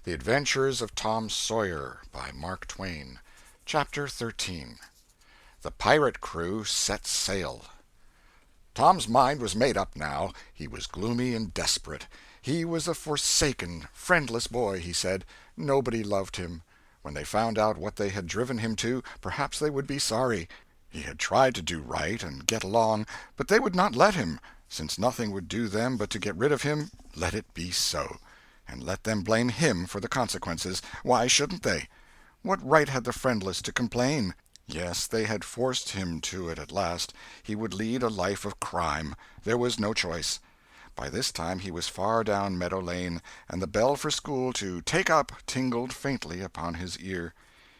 The Adventures of Tom Sawyer by Mark Twain. Chapter 13. The Pirate Crew Set Sail. Tom's mind was made up now. He was gloomy and desperate. He was a forsaken, friendless boy, he said. Nobody loved him. When they found out what they had driven him to, perhaps they would be sorry. He had tried to do right and get along, but they would not let him. Since nothing would do them but to get rid of him, let it be so. And let them blame him for the consequences. Why shouldn't they? What right had the friendless to complain? Yes, they had forced him to it at last. He would lead a life of crime. There was no choice. By this time he was far down Meadow Lane, and the bell for school to "take up" tingled faintly upon his ear.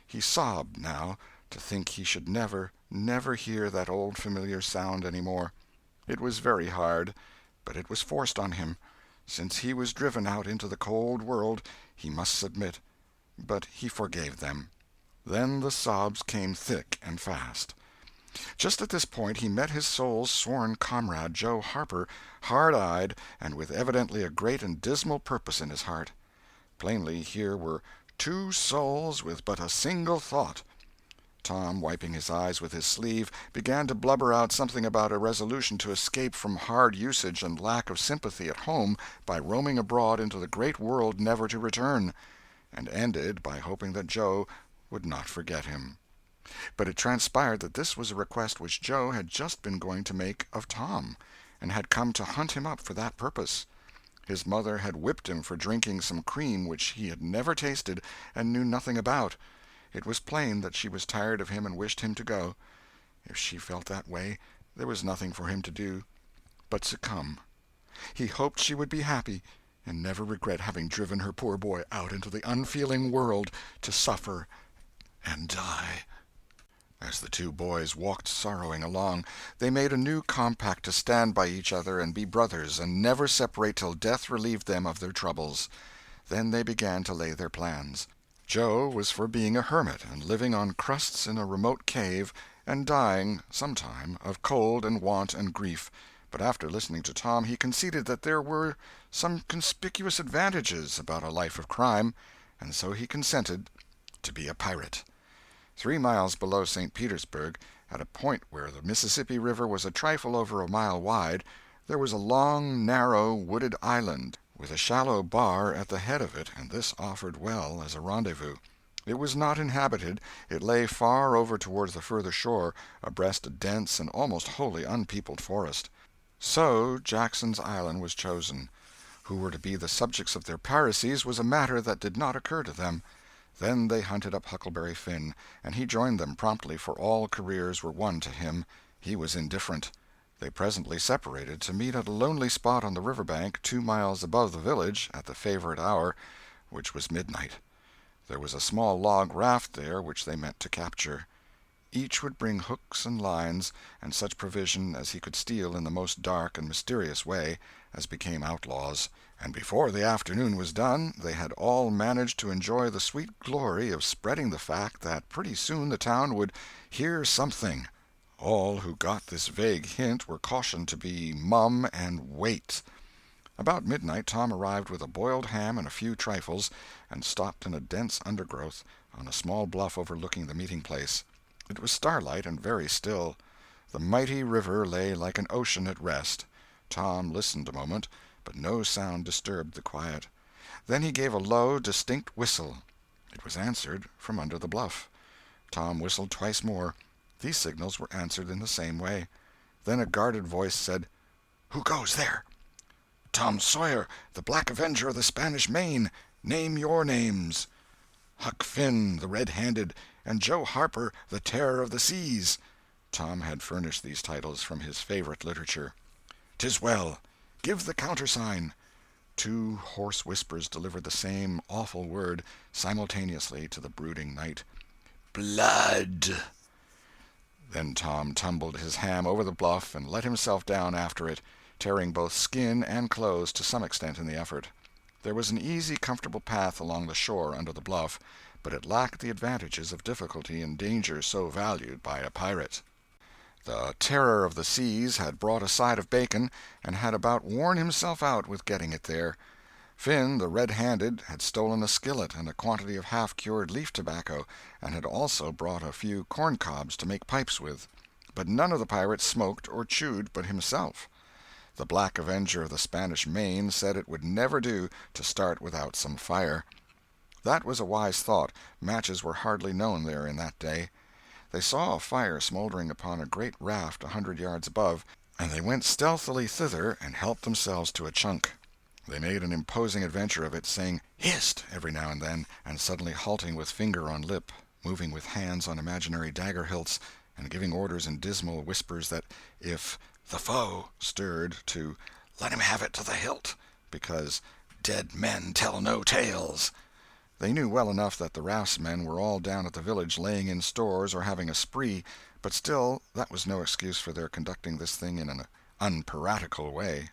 He sobbed, now, to think he should never, never hear that old familiar sound any more. It was very hard, but it was forced on him. Since he was driven out into the cold world, he must submit. But he forgave them. Then the sobs came thick and fast. Just at this point he met his soul's sworn comrade, Joe Harper, hard-eyed and with evidently a great and dismal purpose in his heart. Plainly here were two souls with but a single thought. Tom, wiping his eyes with his sleeve, began to blubber out something about a resolution to escape from hard usage and lack of sympathy at home by roaming abroad into the great world never to return, and ended by hoping that Joe would not forget him. But it transpired that this was a request which Joe had just been going to make of Tom, and had come to hunt him up for that purpose. His mother had whipped him for drinking some cream which he had never tasted and knew nothing about. It was plain that she was tired of him and wished him to go. If she felt that way, there was nothing for him to do but succumb. He hoped she would be happy, and never regret having driven her poor boy out into the unfeeling world to suffer and die. As the two boys walked sorrowing along, they made a new compact to stand by each other and be brothers, and never separate till death relieved them of their troubles. Then they began to lay their plans. Joe was for being a hermit and living on crusts in a remote cave, and dying, sometime, of cold and want and grief. But after listening to Tom, he conceded that there were some conspicuous advantages about a life of crime, and so he consented to be a pirate. 3 miles below St. Petersburg, at a point where the Mississippi River was a trifle over a mile wide, there was a long, narrow, wooded island, with a shallow bar at the head of it, and this offered well as a rendezvous. It was not inhabited. It lay far over towards the further shore, abreast a dense and almost wholly unpeopled forest. So Jackson's Island was chosen. Who were to be the subjects of their piracies was a matter that did not occur to them. Then they hunted up Huckleberry Finn, and he joined them promptly, for all careers were one to him. He was indifferent. They presently separated to meet at a lonely spot on the river bank 2 miles above the village at the favorite hour, which was midnight. There was a small log raft there which they meant to capture. Each would bring hooks and lines, and such provision as he could steal in the most dark and mysterious way, as became outlaws, and before the afternoon was done they had all managed to enjoy the sweet glory of spreading the fact that pretty soon the town would hear something. All who got this vague hint were cautioned to be mum and wait. About midnight Tom arrived with a boiled ham and a few trifles, and stopped in a dense undergrowth on a small bluff overlooking the meeting-place. It was starlight and very still. The mighty river lay like an ocean at rest. Tom listened a moment, but no sound disturbed the quiet. Then he gave a low, distinct whistle. It was answered from under the bluff. Tom whistled twice more. These signals were answered in the same way. Then a guarded voice said, "Who goes there?" "Tom Sawyer, the Black Avenger of the Spanish Main. Name your names." "Huck Finn, the Red-Handed, and Joe Harper, the Terror of the Seas." Tom had furnished these titles from his favorite literature. "'Tis well. Give the countersign." 2 hoarse whispers delivered the same awful word simultaneously to the brooding night. "Blood!" Then Tom tumbled his ham over the bluff and let himself down after it, tearing both skin and clothes to some extent in the effort. There was an easy, comfortable path along the shore under the bluff, but it lacked the advantages of difficulty and danger so valued by a pirate. The Terror of the Seas had brought a side of bacon, and had about worn himself out with getting it there. Finn, the red-handed, had stolen a skillet and a quantity of half-cured leaf tobacco, and had also brought a few corn-cobs to make pipes with. But none of the pirates smoked or chewed but himself. The Black Avenger of the Spanish Main said it would never do to start without some fire. That was a wise thought. Matches were hardly known there in that day. They saw a fire smoldering upon a great raft 100 yards above, and they went stealthily thither and helped themselves to a chunk. They made an imposing adventure of it, saying "Hist!" every now and then, and suddenly halting with finger on lip, moving with hands on imaginary dagger hilts, and giving orders in dismal whispers that if the foe stirred, to let him have it to the hilt, because dead men tell no tales. They knew well enough that the raftsmen were all down at the village laying in stores or having a spree, but still that was no excuse for their conducting this thing in an unpiratical way.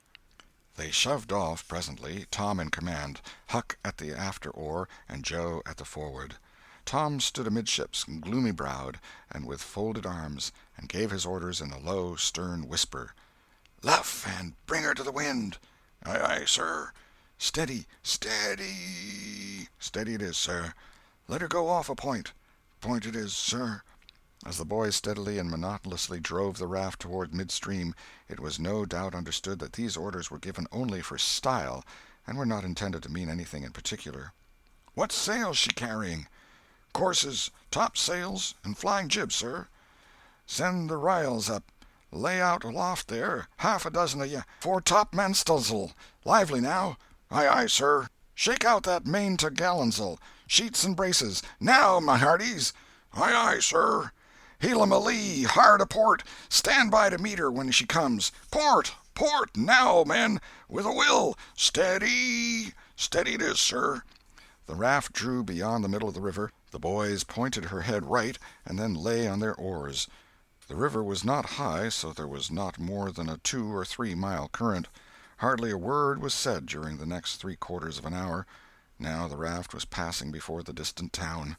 They shoved off presently, Tom in command, Huck at the after oar, and Joe at the forward. Tom stood amidships, gloomy-browed, and with folded arms, and gave his orders in a low, stern whisper. "Luff, and bring her to the wind." "Aye, aye, sir." "Steady, steady." "Steady it is, sir." "Let her go off a point." "Point it is, sir." As the boys steadily and monotonously drove the raft toward midstream, it was no doubt understood that these orders were given only for style, and were not intended to mean anything in particular. "What sail's she carrying?" "Courses, topsails, and flying jib, sir." "Send the r'yals up. Lay out aloft there, half a dozen of ye, fore-topmansts'l. Lively now." "Aye, aye, sir." "Shake out that main t'gallantsail. Sheets and braces. Now, my hearties." "Aye, aye, sir." "Heel 'em a lee, hard a port. Stand by to meet her when she comes. Port, port, now, men, with a will. Steady." "Steady it is, sir." The raft drew beyond the middle of the river. The boys pointed her head right, and then lay on their oars. The river was not high, so there was not more than a 2 or 3 mile current. Hardly a word was said during the next 3/4 of an hour. Now the raft was passing before the distant town.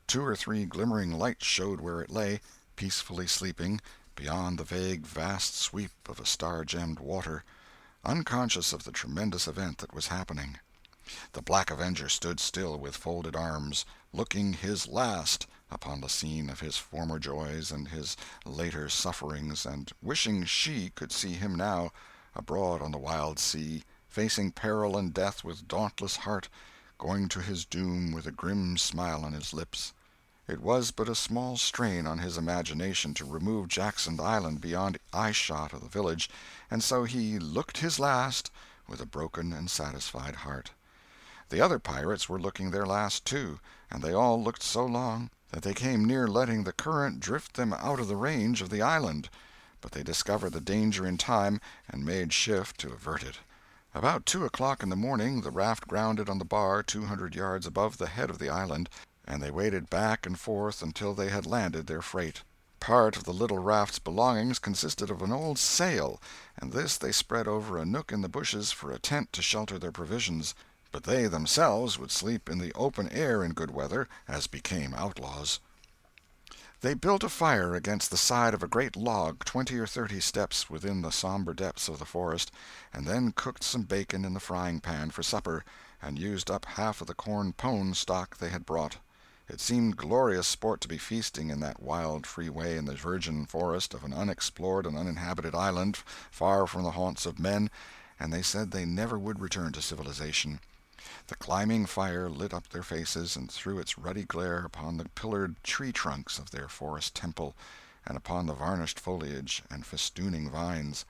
2 or 3 glimmering lights showed where it lay, peacefully sleeping, beyond the vague vast sweep of a star-gemmed water, unconscious of the tremendous event that was happening. The Black Avenger stood still with folded arms, looking his last upon the scene of his former joys and his later sufferings, and wishing she could see him now, abroad on the wild sea, facing peril and death with dauntless heart, going to his doom with a grim smile on his lips. It was but a small strain on his imagination to remove Jackson Island beyond eye-shot of the village, and so he "looked his last" with a broken and satisfied heart. The other pirates were looking their last, too, and they all looked so long that they came near letting the current drift them out of the range of the island, but they discovered the danger in time and made shift to avert it. About 2 o'clock in the morning the raft grounded on the bar 200 yards above the head of the island, and they waded back and forth until they had landed their freight. Part of the little raft's belongings consisted of an old sail, and this they spread over a nook in the bushes for a tent to shelter their provisions, but they themselves would sleep in the open air in good weather, as became outlaws. They built a fire against the side of a great log 20 or 30 steps within the somber depths of the forest, and then cooked some bacon in the frying-pan for supper, and used up half of the corn-pone stock they had brought. It seemed glorious sport to be feasting in that wild, free way in the virgin forest of an unexplored and uninhabited island, far from the haunts of men, and they said they never would return to civilization. The climbing fire lit up their faces and threw its ruddy glare upon the pillared tree-trunks of their forest temple, and upon the varnished foliage and festooning vines.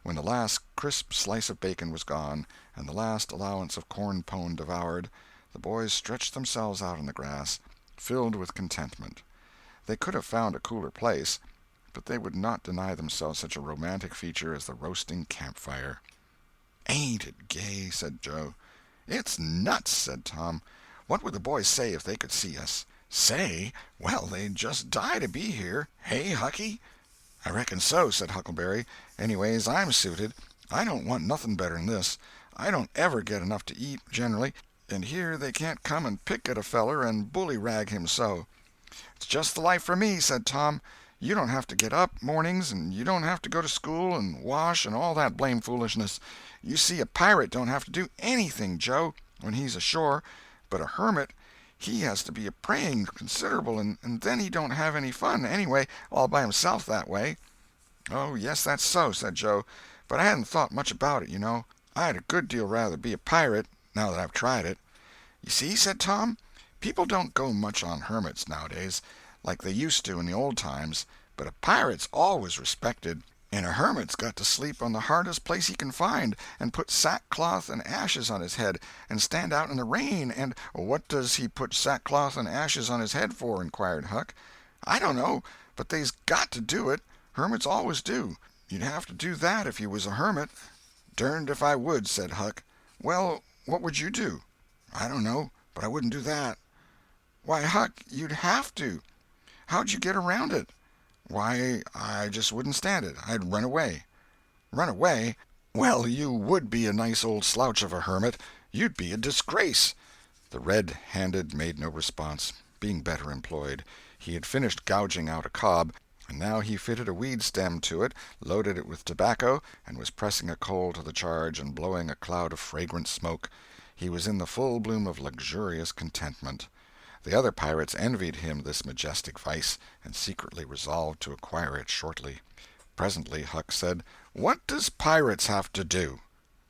When the last crisp slice of bacon was gone, and the last allowance of corn-pone devoured, the boys stretched themselves out on the grass, filled with contentment. They could have found a cooler place, but they would not deny themselves such a romantic feature as the roasting campfire. "Ain't it gay?" said Joe. "It's nuts," said Tom. "What would the boys say if they could see us?" "Say? Well, they'd just die to be here. Hey, Hucky?" "I reckon so," said Huckleberry. "Anyways, I'm suited. I don't want nothing better'n this. I don't ever get enough to eat, generally, and here they can't come and pick at a feller and bully-rag him so." "It's just the life for me," said Tom. You don't have to get up mornings, and you don't have to go to school and wash and all that blame foolishness. You see, a pirate don't have to do anything, Joe, when he's ashore, but a hermit, he has to be a praying considerable, and then he don't have any fun, anyway, all by himself that way." "Oh, yes, that's so," said Joe, "but I hadn't thought much about it, you know. I'd a good deal rather be a pirate, now that I've tried it." "You see," said Tom, "people don't go much on hermits nowadays, like they used to in the old times, but a pirate's always respected, and a hermit's got to sleep on the hardest place he can find, and put sackcloth and ashes on his head, and stand out in the rain, and—" "What does he put sackcloth and ashes on his head for?" inquired Huck. "I don't know, but they's got to do it. Hermits always do. You'd have to do that if you was a hermit." "Derned if I would," said Huck. "Well, what would you do?" "I don't know, but I wouldn't do that." "Why, Huck, you'd have to. How'd you get around it?" "Why, I just wouldn't stand it. I'd run away." "Run away? Well, you would be a nice old slouch of a hermit. You'd be a disgrace." The red-handed made no response, being better employed. He had finished gouging out a cob, and now he fitted a weed stem to it, loaded it with tobacco, and was pressing a coal to the charge and blowing a cloud of fragrant smoke. He was in the full bloom of luxurious contentment. The other pirates envied him this majestic vice, and secretly resolved to acquire it shortly. Presently Huck said, "What does pirates have to do?"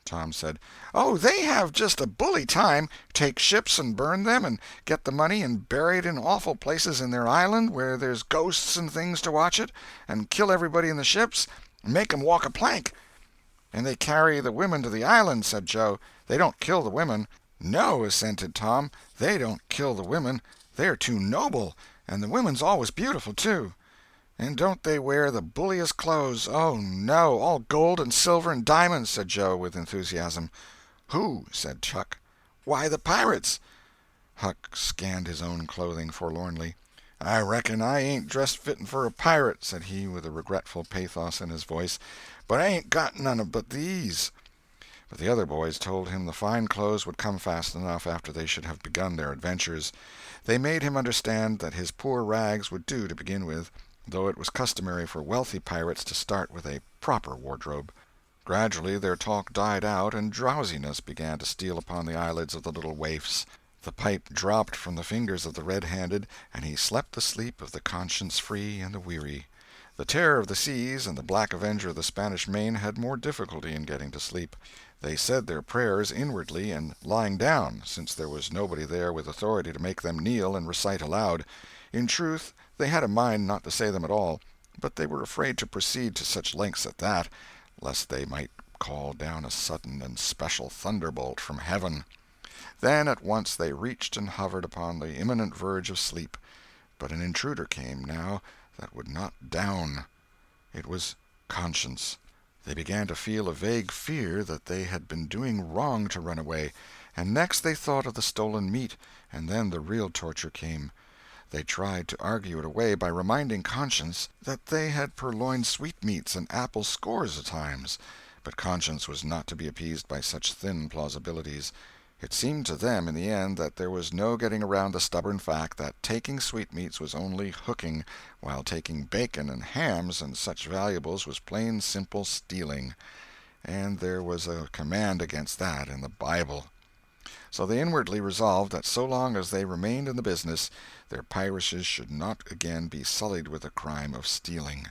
Tom said, "Oh, they have just a bully time. Take ships and burn them, and get the money and bury it in awful places in their island where there's ghosts and things to watch it, and kill everybody in the ships, and make 'em walk a plank." "And they carry the women to the island," said Joe. "They don't kill the women." "No," assented Tom, "they don't kill the women. They're too noble, and the women's always beautiful, too." "And don't they wear the bulliest clothes? Oh, no, all gold and silver and diamonds," said Joe, with enthusiasm. "Who?" said Huck. "Why, the pirates." Huck scanned his own clothing forlornly. "I reckon I ain't dressed fitting for a pirate," said he, with a regretful pathos in his voice, "but I ain't got none but these." But the other boys told him the fine clothes would come fast enough after they should have begun their adventures. They made him understand that his poor rags would do to begin with, though it was customary for wealthy pirates to start with a proper wardrobe. Gradually their talk died out, and drowsiness began to steal upon the eyelids of the little waifs. The pipe dropped from the fingers of the red-handed, and he slept the sleep of the conscience-free and the weary. The Terror of the Seas and the Black Avenger of the Spanish Main had more difficulty in getting to sleep. They said their prayers inwardly and lying down, since there was nobody there with authority to make them kneel and recite aloud. In truth, they had a mind not to say them at all, but they were afraid to proceed to such lengths at that, lest they might call down a sudden and special thunderbolt from heaven. Then at once they reached and hovered upon the imminent verge of sleep. But an intruder came, now, that would not down. It was conscience. They began to feel a vague fear that they had been doing wrong to run away, and next they thought of the stolen meat, and then the real torture came. They tried to argue it away by reminding conscience that they had purloined sweetmeats and apples scores of times, but conscience was not to be appeased by such thin plausibilities. It seemed to them in the end that there was no getting around the stubborn fact that taking sweetmeats was only hooking, while taking bacon and hams and such valuables was plain simple stealing, and there was a command against that in the Bible. So they inwardly resolved that so long as they remained in the business, their piracies should not again be sullied with the crime of stealing.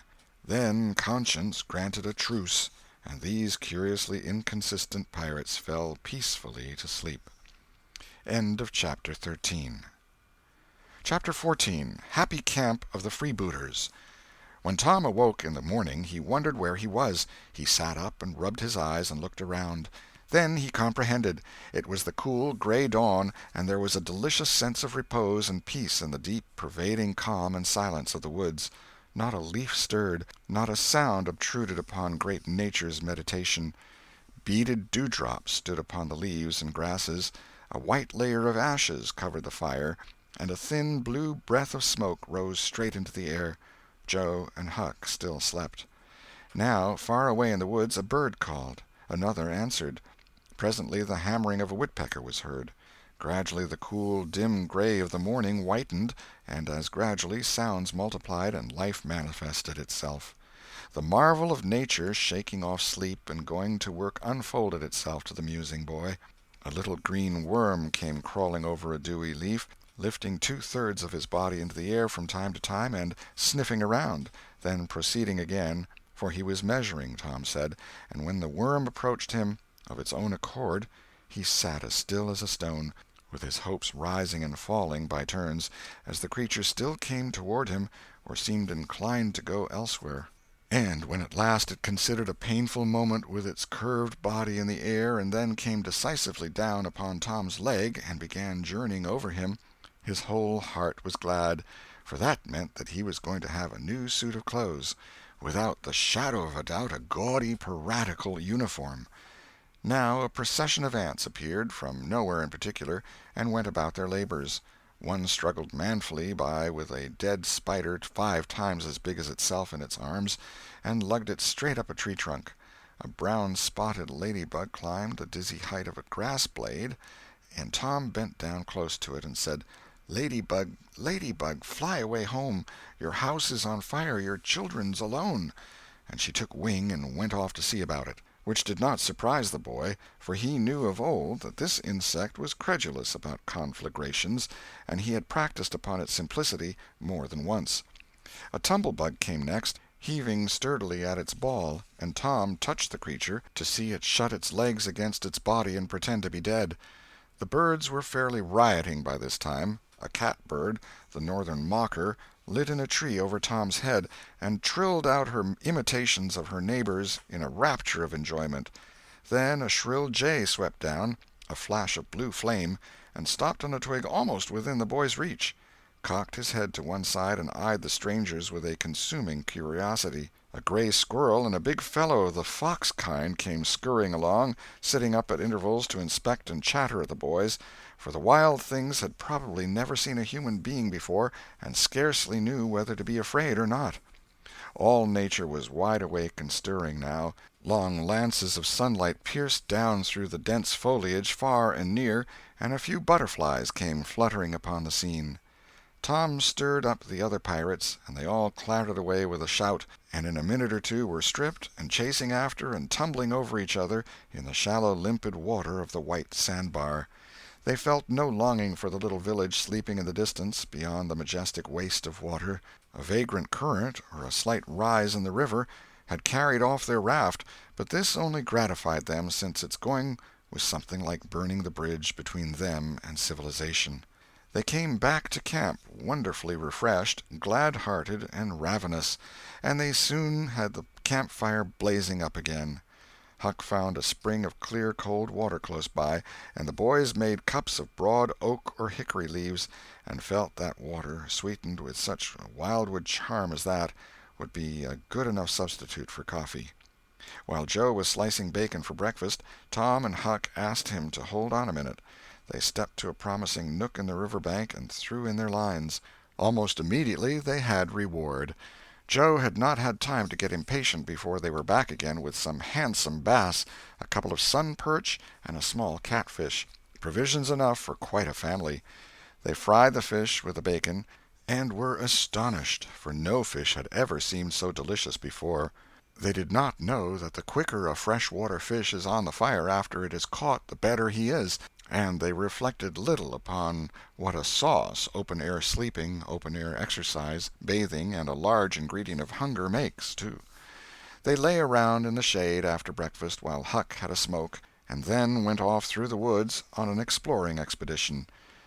Then conscience granted a truce, and these curiously inconsistent pirates fell peacefully to sleep. End of Chapter 13. Chapter 14. Happy Camp of the Freebooters. When Tom awoke in the morning, he wondered where he was. He sat up and rubbed his eyes and looked around. Then he comprehended. It was the cool, gray dawn, and there was a delicious sense of repose and peace in the deep, pervading calm and silence of the woods. Not a leaf stirred, not a sound obtruded upon great Nature's meditation. Beaded dewdrops stood upon the leaves and grasses, a white layer of ashes covered the fire, and a thin blue breath of smoke rose straight into the air. Joe and Huck still slept. Now, far away in the woods, a bird called. Another answered. Presently the hammering of a woodpecker was heard. Gradually the cool, dim gray of the morning whitened, and as gradually sounds multiplied and life manifested itself. The marvel of nature shaking off sleep and going to work unfolded itself to the musing boy. A little green worm came crawling over a dewy leaf, lifting two-thirds of his body into the air from time to time and sniffing around, then proceeding again, for he was measuring, Tom said, and when the worm approached him of its own accord, he sat as still as a stone, with his hopes rising and falling by turns, as the creature still came toward him or seemed inclined to go elsewhere. And when at last it considered a painful moment with its curved body in the air and then came decisively down upon Tom's leg and began journeying over him, his whole heart was glad, for that meant that he was going to have a new suit of clothes, without the shadow of a doubt a gaudy piratical uniform. Now a procession of ants appeared, from nowhere in particular, and went about their labors. One struggled manfully by with a dead spider 5 times as big as itself in its arms, and lugged it straight up a tree trunk. A brown-spotted ladybug climbed the dizzy height of a grass-blade, and Tom bent down close to it and said, "Ladybug, ladybug, fly away home. Your house is on fire, your children's alone." And she took wing and went off to see about it, which did not surprise the boy, for he knew of old that this insect was credulous about conflagrations, and he had practised upon its simplicity more than once. A tumblebug came next, heaving sturdily at its ball, and Tom touched the creature to see it shut its legs against its body and pretend to be dead. The birds were fairly rioting by this time. A catbird, the northern mocker, lit in a tree over Tom's head, and trilled out her imitations of her neighbors in a rapture of enjoyment. Then a shrill jay swept down, a flash of blue flame, and stopped on a twig almost within the boy's reach, cocked his head to one side and eyed the strangers with a consuming curiosity. A gray squirrel and a big fellow of the fox kind came scurrying along, sitting up at intervals to inspect and chatter at the boys, for the wild things had probably never seen a human being before and scarcely knew whether to be afraid or not. All nature was wide awake and stirring now. Long lances of sunlight pierced down through the dense foliage far and near, and a few butterflies came fluttering upon the scene. Tom stirred up the other pirates, and they all clattered away with a shout, and in a minute or two were stripped and chasing after and tumbling over each other in the shallow limpid water of the white sandbar. They felt no longing for the little village sleeping in the distance beyond the majestic waste of water. A vagrant current, or a slight rise in the river, had carried off their raft, but this only gratified them, since its going was something like burning the bridge between them and civilization. They came back to camp wonderfully refreshed, glad-hearted, and ravenous, and they soon had the campfire blazing up again. Huck found a spring of clear cold water close by, and the boys made cups of broad oak or hickory leaves, and felt that water, sweetened with such wildwood charm as that, would be a good enough substitute for coffee. While Joe was slicing bacon for breakfast, Tom and Huck asked him to hold on a minute. They stepped to a promising nook in the river bank and threw in their lines. Almost immediately they had reward. Joe had not had time to get impatient before they were back again with some handsome bass, a couple of sun perch, and a small catfish, provisions enough for quite a family. They fried the fish with the bacon, and were astonished, for no fish had ever seemed so delicious before. They did not know that the quicker a fresh-water fish is on the fire after it is caught the better he is, and they reflected little upon what a sauce open-air sleeping, open-air exercise, bathing, and a large ingredient of hunger makes, too. They lay around in the shade after breakfast while Huck had a smoke, and then went off through the woods on an exploring expedition.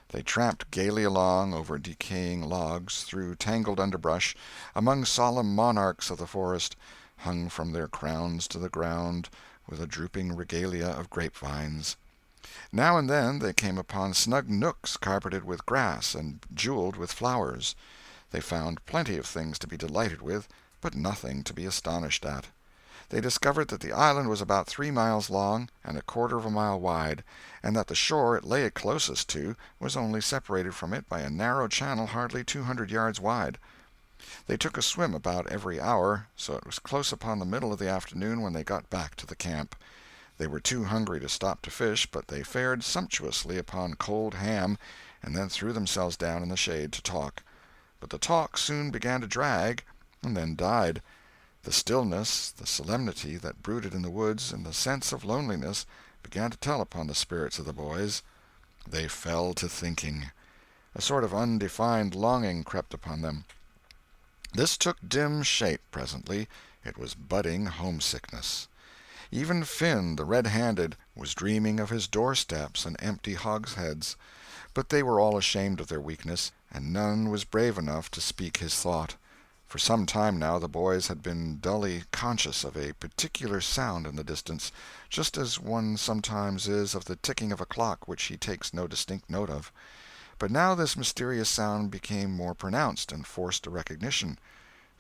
They tramped gaily along over decaying logs, through tangled underbrush, among solemn monarchs of the forest, hung from their crowns to the ground with a drooping regalia of grapevines. Now and then they came upon snug nooks carpeted with grass and jeweled with flowers. They found plenty of things to be delighted with, but nothing to be astonished at. They discovered that the island was about 3 miles long and 1/4 of a mile wide, and that the shore it lay closest to was only separated from it by a narrow channel hardly 200 yards wide. They took a swim about every hour, so it was close upon the middle of the afternoon when they got back to the camp. They were too hungry to stop to fish, but they fared sumptuously upon cold ham, and then threw themselves down in the shade to talk. But the talk soon began to drag, and then died. The stillness, the solemnity that brooded in the woods, and the sense of loneliness began to tell upon the spirits of the boys. They fell to thinking. A sort of undefined longing crept upon them. This took dim shape presently. It was budding homesickness. Even Finn, the red-handed, was dreaming of his doorsteps and empty hogsheads. But they were all ashamed of their weakness, and none was brave enough to speak his thought. For some time now the boys had been dully conscious of a particular sound in the distance, just as one sometimes is of the ticking of a clock which he takes no distinct note of. But now this mysterious sound became more pronounced and forced a recognition.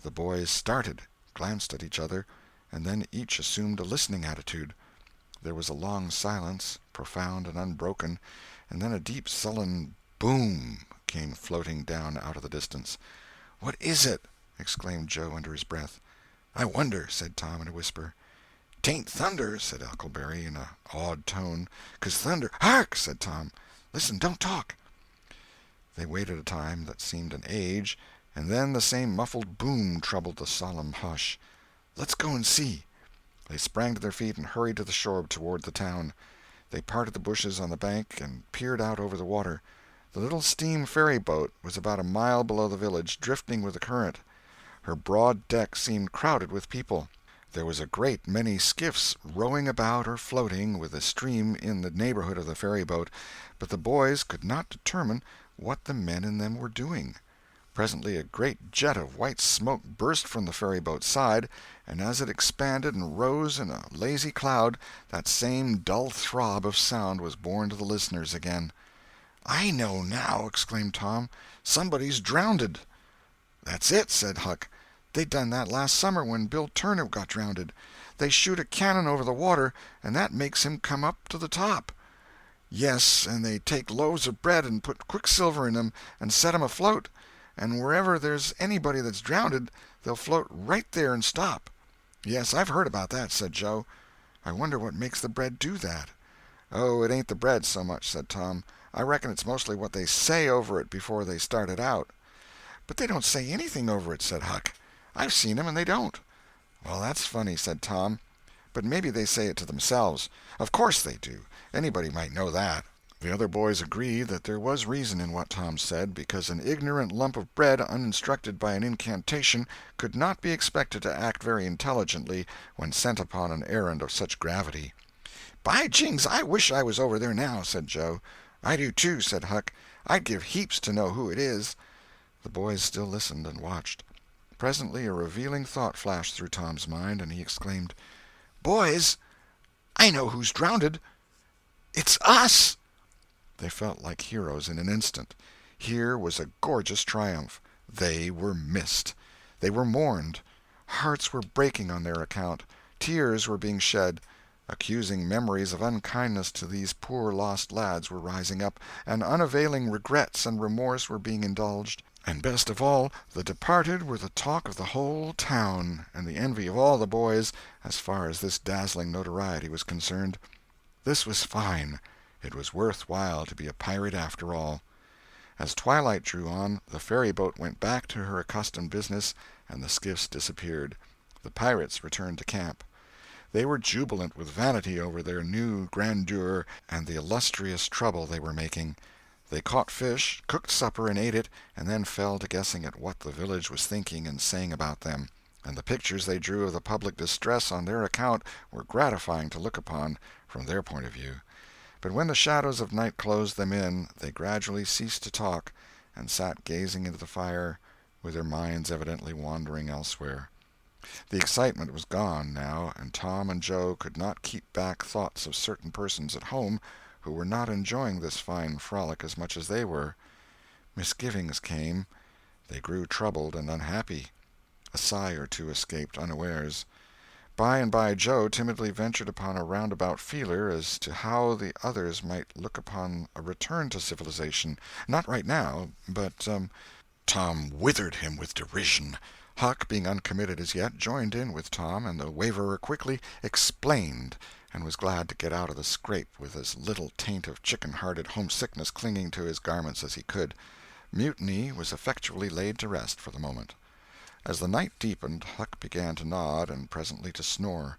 The boys started, glanced at each other, and then each assumed a listening attitude. There was a long silence, profound and unbroken, and then a deep sullen boom came floating down out of the distance. "What is it?" exclaimed Joe under his breath. "I wonder," said Tom in a whisper. "'Tain't thunder," said Huckleberry in an awed tone, "'cause thunder—" "Hark!" said Tom. "Listen, don't talk." They waited a time that seemed an age, and then the same muffled boom troubled the solemn hush. "Let's go and see." They sprang to their feet and hurried to the shore toward the town. They parted the bushes on the bank and peered out over the water. The little steam ferry-boat was about a mile below the village, drifting with the current. Her broad deck seemed crowded with people. There was a great many skiffs rowing about or floating with the stream in the neighborhood of the ferry-boat, but the boys could not determine what the men in them were doing. Presently a great jet of white smoke burst from the ferry-boat's side, and as it expanded and rose in a lazy cloud, that same dull throb of sound was borne to the listeners again. "I know now!" exclaimed Tom. "Somebody's drownded." "That's it," said Huck. "They done that last summer when Bill Turner got drownded. They shoot a cannon over the water, and that makes him come up to the top." "Yes, and they take loaves of bread and put quicksilver in 'em and set 'em afloat, and wherever there's anybody that's drownded they'll float right there and stop." "Yes, I've heard about that," said Joe. "I wonder what makes the bread do that." "Oh, it ain't the bread so much," said Tom. "I reckon it's mostly what they say over it before they start it out." "But they don't say anything over it," said Huck. "I've seen 'em and they don't." "Well, that's funny," said Tom. "But maybe they say it to themselves. Of course they do. Anybody might know that." The other boys agreed that there was reason in what Tom said, because an ignorant lump of bread uninstructed by an incantation could not be expected to act very intelligently when sent upon an errand of such gravity. "By jings, I wish I was over there now," said Joe. "I do too," said Huck. "I'd give heaps to know who it is." The boys still listened and watched. Presently a revealing thought flashed through Tom's mind, and he exclaimed, "Boys, I know who's drownded. It's us!" They felt like heroes in an instant. Here was a gorgeous triumph. They were missed. They were mourned. Hearts were breaking on their account. Tears were being shed. Accusing memories of unkindness to these poor lost lads were rising up, and unavailing regrets and remorse were being indulged. And best of all, the departed were the talk of the whole town, and the envy of all the boys, as far as this dazzling notoriety was concerned. This was fine. It was worth while to be a pirate after all. As twilight drew on, the ferry-boat went back to her accustomed business, and the skiffs disappeared. The pirates returned to camp. They were jubilant with vanity over their new grandeur and the illustrious trouble they were making. They caught fish, cooked supper and ate it, and then fell to guessing at what the village was thinking and saying about them, and the pictures they drew of the public distress on their account were gratifying to look upon from their point of view. But when the shadows of night closed them in, they gradually ceased to talk, and sat gazing into the fire, with their minds evidently wandering elsewhere. The excitement was gone, now, and Tom and Joe could not keep back thoughts of certain persons at home who were not enjoying this fine frolic as much as they were. Misgivings came. They grew troubled and unhappy. A sigh or two escaped unawares. By and by Joe timidly ventured upon a roundabout feeler as to how the others might look upon a return to civilization. Not right now, but— Tom withered him with derision. Huck, being uncommitted as yet, joined in with Tom, and the waverer quickly "explained," and was glad to get out of the scrape with as little taint of chicken-hearted homesickness clinging to his garments as he could. Mutiny was effectually laid to rest for the moment. As the night deepened, Huck began to nod, and presently to snore.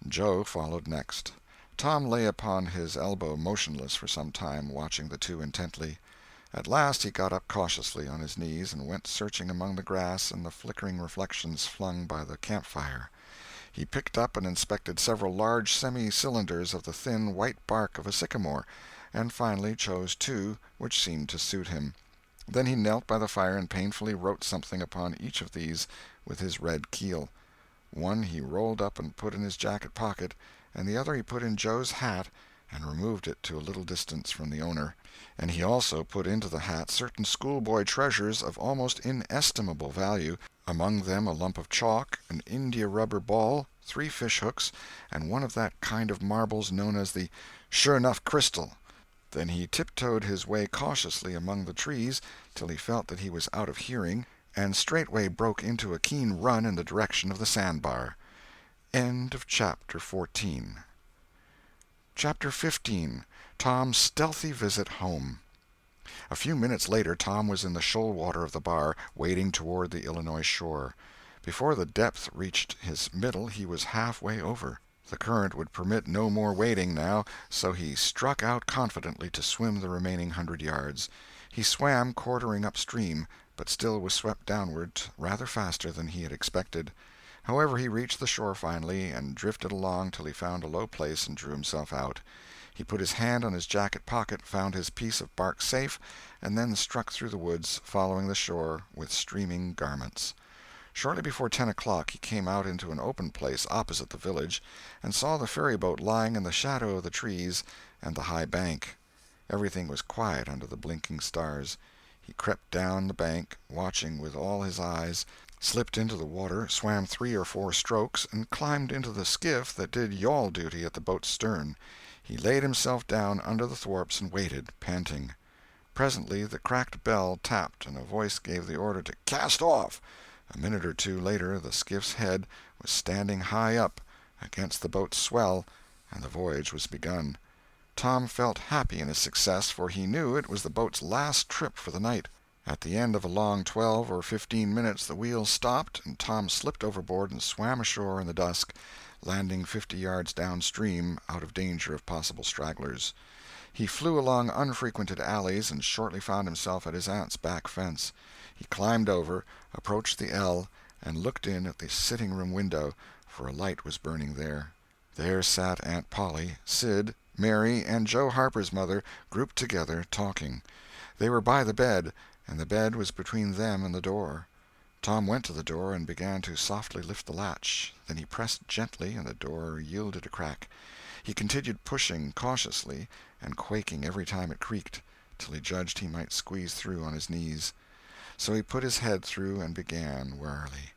Joe followed next. Tom lay upon his elbow motionless for some time, watching the two intently. At last he got up cautiously on his knees and went searching among the grass and the flickering reflections flung by the camp-fire. He picked up and inspected several large semi-cylinders of the thin white bark of a sycamore, and finally chose two which seemed to suit him. Then he knelt by the fire and painfully wrote something upon each of these with his red keel. One he rolled up and put in his jacket pocket, and the other he put in Joe's hat and removed it to a little distance from the owner. And he also put into the hat certain schoolboy treasures of almost inestimable value, among them a lump of chalk, an india-rubber ball, 3 fish-hooks, and one of that kind of marbles known as the sure-enough crystal. Then he tiptoed his way cautiously among the trees till he felt that he was out of hearing, and straightway broke into a keen run in the direction of the sandbar. End of Chapter 14. Chapter 15. Tom's Stealthy Visit Home. A few minutes later Tom was in the shoal water of the bar, wading toward the Illinois shore. Before the depth reached his middle he was halfway over. The current would permit no more wading now, so he struck out confidently to swim the remaining 100 yards. He swam quartering upstream, but still was swept downward rather faster than he had expected. However, he reached the shore finally, and drifted along till he found a low place and drew himself out. He put his hand on his jacket pocket, found his piece of bark safe, and then struck through the woods, following the shore with streaming garments. Shortly before 10 o'clock he came out into an open place opposite the village, and saw the ferryboat lying in the shadow of the trees and the high bank. Everything was quiet under the blinking stars. He crept down the bank, watching with all his eyes, slipped into the water, swam 3 or 4 strokes, and climbed into the skiff that did yawl duty at the boat's stern. He laid himself down under the thwarts and waited, panting. Presently the cracked bell tapped, and a voice gave the order to "cast off." A minute or two later the skiff's head was standing high up against the boat's swell, and the voyage was begun. Tom felt happy in his success, for he knew it was the boat's last trip for the night. At the end of a long 12 or 15 minutes the wheel stopped, and Tom slipped overboard and swam ashore in the dusk, landing 50 yards downstream, out of danger of possible stragglers. He flew along unfrequented alleys, and shortly found himself at his aunt's back fence. He climbed over, approached the L, and looked in at the sitting-room window, for a light was burning there. There sat Aunt Polly, Sid, Mary, and Joe Harper's mother, grouped together, talking. They were by the bed, and the bed was between them and the door. Tom went to the door and began to softly lift the latch. Then he pressed gently, and the door yielded a crack. He continued pushing cautiously, and quaking every time it creaked, till he judged he might squeeze through on his knees. So he put his head through and began warily.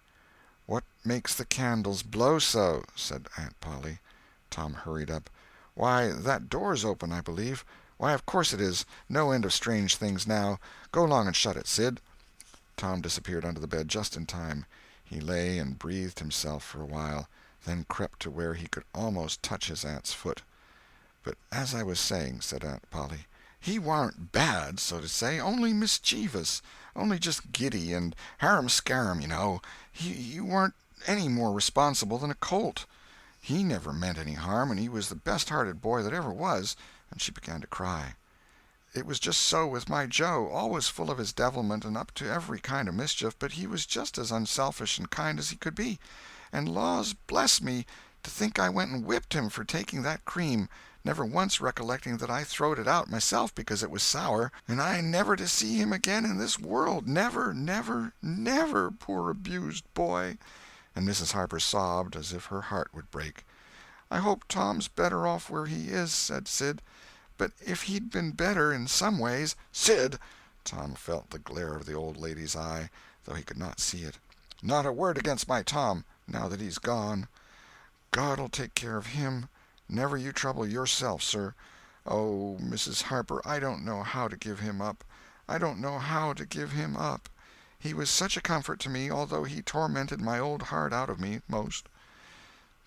"What makes the candles blow so?" said Aunt Polly. Tom hurried up. "Why, that door's open, I believe. Why, of course it is. No end of strange things now. Go along and shut it, Sid." Tom disappeared under the bed just in time. He lay and breathed himself for a while, then crept to where he could almost touch his aunt's foot. "But as I was saying," said Aunt Polly, "he warn't bad, so to say, only mischievous, only just giddy and harum-scarum, you know. He warn't any more responsible than a colt. He never meant any harm, and he was the best-hearted boy that ever was," and she began to cry. "It was just so with my Joe, always full of his devilment and up to every kind of mischief, but he was just as unselfish and kind as he could be. And laws bless me, to think I went and whipped him for taking that cream, never once recollecting that I throwed it out myself because it was sour, and I never to see him again in this world, never, never, never, poor abused boy." And Mrs. Harper sobbed as if her heart would break. "I hope Tom's better off where he is," said Sid. "But if he'd been better in some ways—" "Sid!" Tom felt the glare of the old lady's eye, though he could not see it. "Not a word against my Tom, now that he's gone. God'll take care of him. Never you trouble yourself, sir. Oh, Mrs. Harper, I don't know how to give him up. I don't know how to give him up. He was such a comfort to me, although he tormented my old heart out of me most.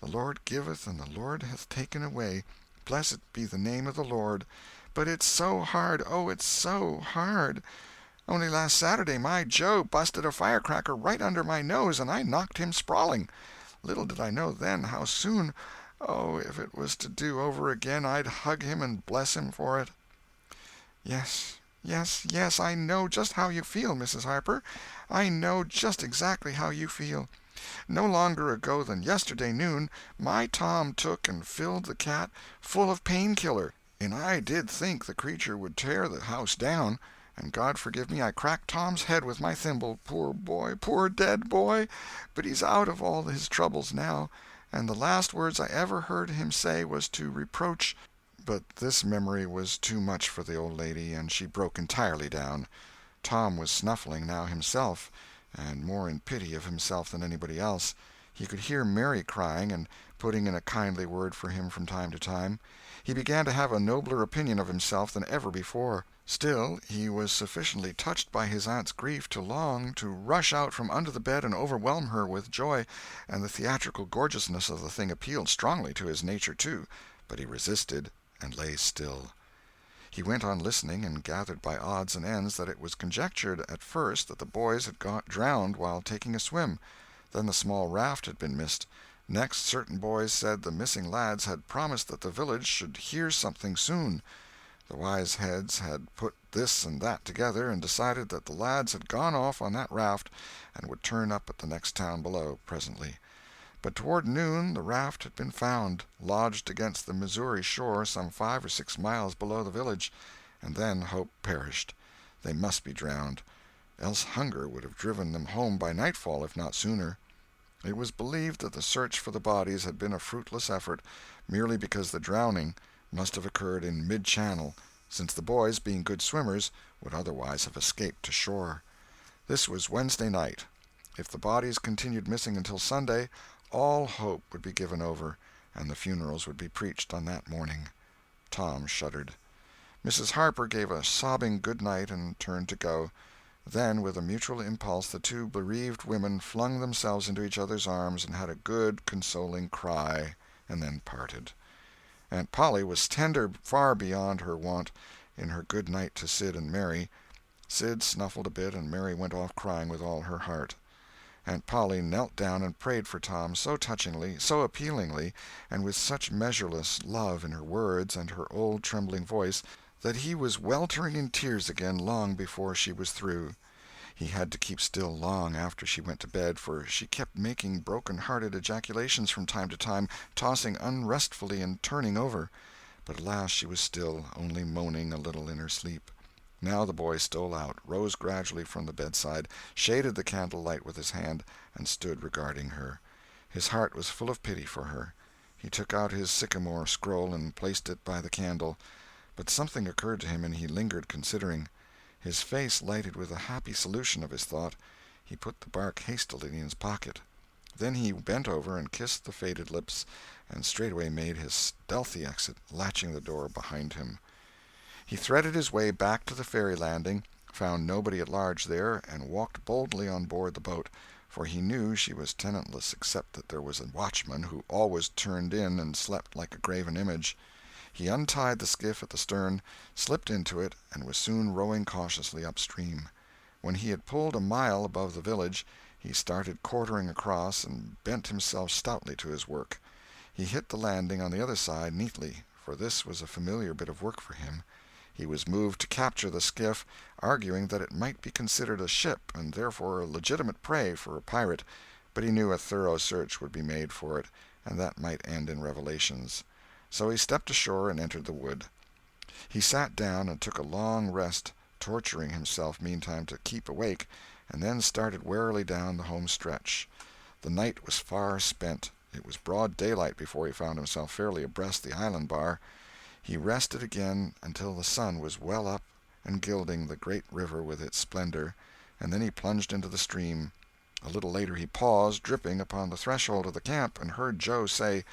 The Lord giveth, and the Lord hath taken away. Blessed be the name of the Lord. But it's so hard, oh, it's so hard. Only last Saturday my Joe busted a firecracker right under my nose, and I knocked him sprawling. Little did I know then how soon. Oh, if it was to do over again, I'd hug him and bless him for it. Yes, yes, yes, I know just how you feel, Mrs. Harper. I know just exactly how you feel. No longer ago than yesterday noon, my Tom took and filled the cat full of pain-killer, and I did think the creature would tear the house down. And God forgive me, I cracked Tom's head with my thimble. Poor boy, poor dead boy! But he's out of all his troubles now, and the last words I ever heard him say was to reproach. But this memory was too much for the old lady, and she broke entirely down. Tom was snuffling now himself, and more in pity of himself than anybody else. He could hear Mary crying and putting in a kindly word for him from time to time. He began to have a nobler opinion of himself than ever before. Still, he was sufficiently touched by his aunt's grief to long to rush out from under the bed and overwhelm her with joy, and the theatrical gorgeousness of the thing appealed strongly to his nature, too, but he resisted and lay still. He went on listening, and gathered by odds and ends that it was conjectured at first that the boys had got drowned while taking a swim. Then the small raft had been missed. Next, certain boys said the missing lads had promised that the village should hear something soon. The wise heads had put this and that together, and decided that the lads had gone off on that raft and would turn up at the next town below presently. But toward noon the raft had been found, lodged against the Missouri shore some 5 or 6 miles below the village, and then hope perished. They must be drowned, else hunger would have driven them home by nightfall, if not sooner. It was believed that the search for the bodies had been a fruitless effort, merely because the drowning must have occurred in mid-channel, since the boys, being good swimmers, would otherwise have escaped to shore. This was Wednesday night. If the bodies continued missing until Sunday, all hope would be given over, and the funerals would be preached on that morning. Tom shuddered. Mrs. Harper gave a sobbing good night and turned to go. Then, with a mutual impulse, the two bereaved women flung themselves into each other's arms and had a good, consoling cry, and then parted. Aunt Polly was tender far beyond her wont in her good night to Sid and Mary. Sid snuffled a bit, and Mary went off crying with all her heart. Aunt Polly knelt down and prayed for Tom so touchingly, so appealingly, and with such measureless love in her words and her old trembling voice, that he was weltering in tears again long before she was through. He had to keep still long after she went to bed, for she kept making broken-hearted ejaculations from time to time, tossing unrestfully and turning over. But at last she was still, only moaning a little in her sleep. Now the boy stole out, rose gradually from the bedside, shaded the candle-light with his hand, and stood regarding her. His heart was full of pity for her. He took out his sycamore scroll and placed it by the candle. But something occurred to him, and he lingered considering. His face lighted with a happy solution of his thought. He put the bark hastily in his pocket. Then he bent over and kissed the faded lips, and straightway made his stealthy exit, latching the door behind him. He threaded his way back to the ferry landing, found nobody at large there, and walked boldly on board the boat, for he knew she was tenantless except that there was a watchman who always turned in and slept like a graven image. He untied the skiff at the stern, slipped into it, and was soon rowing cautiously upstream. When he had pulled a mile above the village, he started quartering across and bent himself stoutly to his work. He hit the landing on the other side neatly, for this was a familiar bit of work for him. He was moved to capture the skiff, arguing that it might be considered a ship and therefore a legitimate prey for a pirate, but he knew a thorough search would be made for it, and that might end in revelations. So he stepped ashore and entered the wood. He sat down and took a long rest, torturing himself meantime to keep awake, and then started warily down the home stretch. The night was far spent. It was broad daylight before he found himself fairly abreast the island bar. He rested again until the sun was well up and gilding the great river with its splendor, and then he plunged into the stream. A little later he paused, dripping, upon the threshold of the camp, and heard Joe say,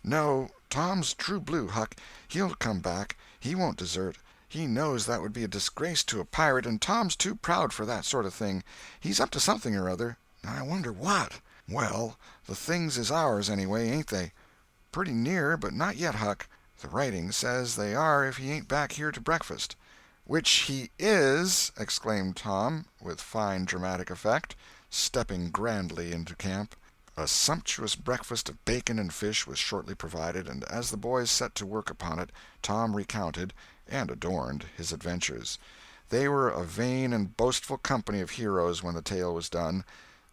"No, Tom's true blue, Huck. He'll come back. He won't desert. He knows that would be a disgrace to a pirate, and Tom's too proud for that sort of thing. He's up to something or other. I wonder what. Well, the things is ours anyway, ain't they?" "Pretty near, but not yet, Huck. The writing says they are if he ain't back here to breakfast." "Which he is!" exclaimed Tom, with fine dramatic effect, stepping grandly into camp. A sumptuous breakfast of bacon and fish was shortly provided, and as the boys set to work upon it, Tom recounted, and adorned, his adventures. They were a vain and boastful company of heroes when the tale was done.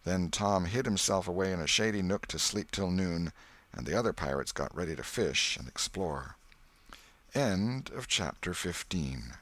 Then Tom hid himself away in a shady nook to sleep till noon, and the other pirates got ready to fish and explore. End of chapter 15.